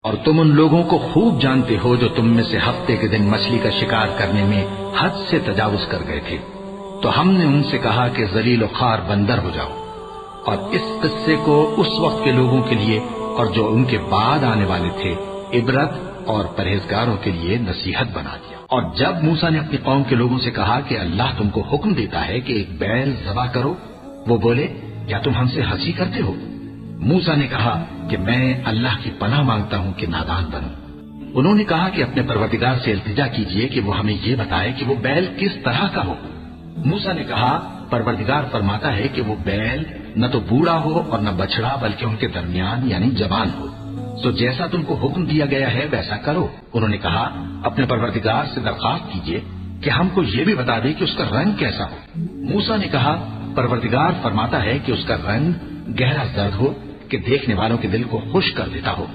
और तुम उन लोगों को खूब जानते हो जो तुम में से हफ्ते के दिन मछली का शिकार करने में हद से तजावुज कर गए थे, तो हमने उनसे कहा कि जलील ख्वार बंदर हो जाओ, और इस किस्से को उस वक्त के लोगों के लिए और जो उनके बाद आने वाले थे इबरत और परहेजगारों के लिए नसीहत बना दिया। और जब मूसा ने अपनी कौम के लोगों से कहा कि अल्लाह तुमको हुक्म देता है कि एक बैल ज़बह करो, वो बोले, क्या तुम हमसे हंसी करते हो? मूसा ने कहा कि मैं अल्लाह की पनाह मांगता हूं कि नादान बनूं। उन्होंने कहा कि अपने परवरदिगार से इल्तिजा कीजिए कि वो हमें ये बताए कि वो बैल किस तरह का हो। मूसा ने कहा, परवरदिगार फरमाता है कि वो बैल न तो बूढ़ा हो और न बछड़ा, बल्कि उनके दरमियान यानी जवान हो। तो जैसा तुमको हुक्म दिया गया है वैसा करो। उन्होंने कहा, अपने परवरदिगार से दरखास्त कीजिए कि हमको ये भी बता दे कि उसका रंग कैसा हो। मूसा ने कहा, परवरदिगार फरमाता है कि उसका रंग गहरा जर्द हो कि देखने वालों के दिल को खुश कर देता हो।